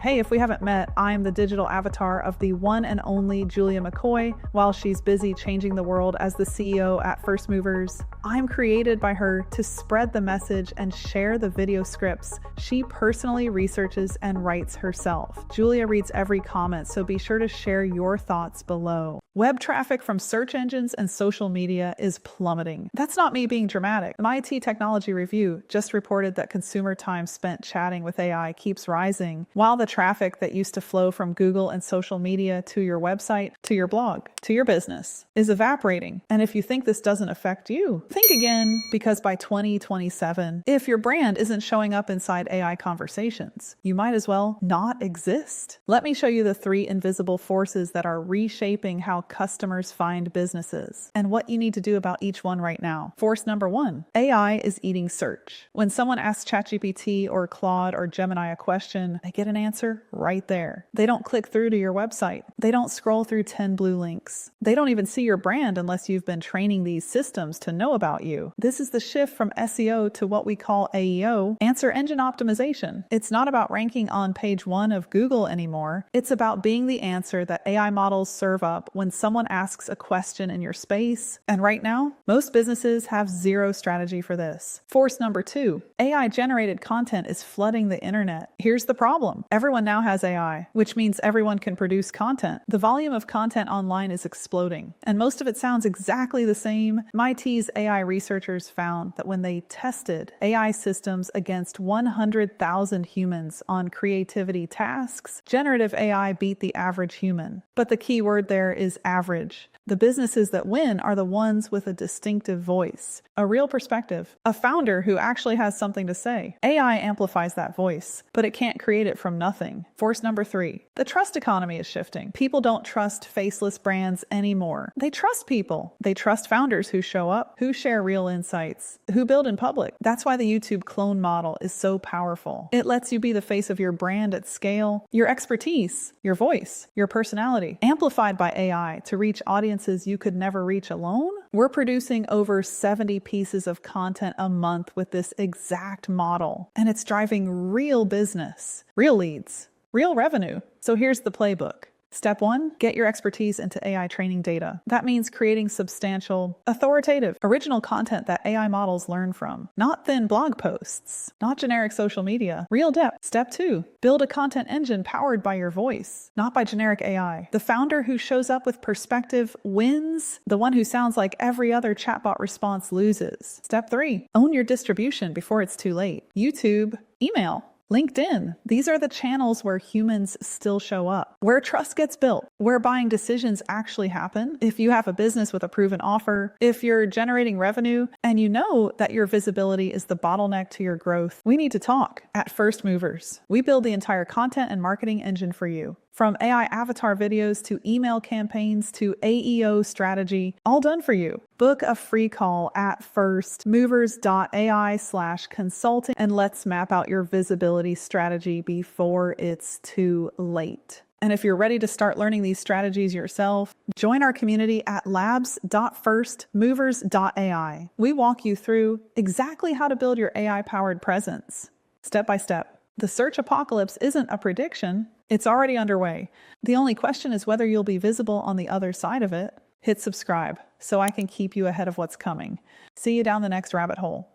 Hey, if we haven't met, I'm the digital avatar of the one and only Julia McCoy. While she's busy changing the world as the CEO at First Movers, I'm created by her to spread the message and share the video scripts she personally researches and writes herself. Julia reads every comment, so be sure to share your thoughts below. Web traffic from search engines and social media is plummeting. That's not me being dramatic. The MIT Technology Review just reported that consumer time spent chatting with AI keeps rising, while the traffic that used to flow from Google and social media to your website, to your blog, to your business is evaporating. And if you think this doesn't affect you, think again, because by 2027, if your brand isn't showing up inside AI conversations, you might as well not exist. Let me show you the 3 invisible forces that are reshaping how customers find businesses and what you need to do about each one right now. Force number 1, AI is eating search. When someone asks ChatGPT or Claude or Gemini a question, they get an answer right there. They don't click through to your website. They don't scroll through 10 blue links. They don't even see your brand unless you've been training these systems to know about you. This is the shift from SEO to what we call AEO, answer engine optimization. It's not about ranking on page 1 of Google anymore. It's about being the answer that AI models serve up when someone asks a question in your space. And right now, most businesses have zero strategy for this. Force number 2, AI-generated content is flooding the internet. Here's the problem. Everyone now has AI, which means everyone can produce content. The volume of content online is exploding, and most of it sounds exactly the same. MIT's AI researchers found that when they tested AI systems against 100,000 humans on creativity tasks, generative AI beat the average human. But the key word there is average. The businesses that win are the ones with a distinctive voice, a real perspective, a founder who actually has something to say. AI amplifies that voice, but it can't create it from nothing. Force number 3, the trust economy is shifting. People don't trust faceless brands anymore. They trust people. They trust founders who show up, who share real insights, who build in public. That's why the YouTube clone model is so powerful. It lets you be the face of your brand at scale, your expertise, your voice, your personality, amplified by AI to reach audiences you could never reach alone. We're producing over 70 pieces of content a month with this exact model, and it's driving real business, real leads, real revenue. So here's the playbook. Step 1, get your expertise into AI training data. That means creating substantial, authoritative, original content that AI models learn from. Not thin blog posts, not generic social media, real depth. Step 2, build a content engine powered by your voice, not by generic AI. The founder who shows up with perspective wins. The one who sounds like every other chatbot response loses. Step 3, own your distribution before it's too late. YouTube, email, LinkedIn. These are the channels where humans still show up, where trust gets built, where buying decisions actually happen. If you have a business with a proven offer, if you're generating revenue, and you know that your visibility is the bottleneck to your growth, we need to talk. At First Movers, we build the entire content and marketing engine for you. From AI avatar videos to email campaigns to AEO strategy, all done for you. Book a free call at firstmovers.ai/consulting and let's map out your visibility strategy before it's too late. And if you're ready to start learning these strategies yourself, join our community at labs.firstmovers.ai. We walk you through exactly how to build your AI-powered presence, step by step. The search apocalypse isn't a prediction. It's already underway. The only question is whether you'll be visible on the other side of it. Hit subscribe so I can keep you ahead of what's coming. See you down the next rabbit hole.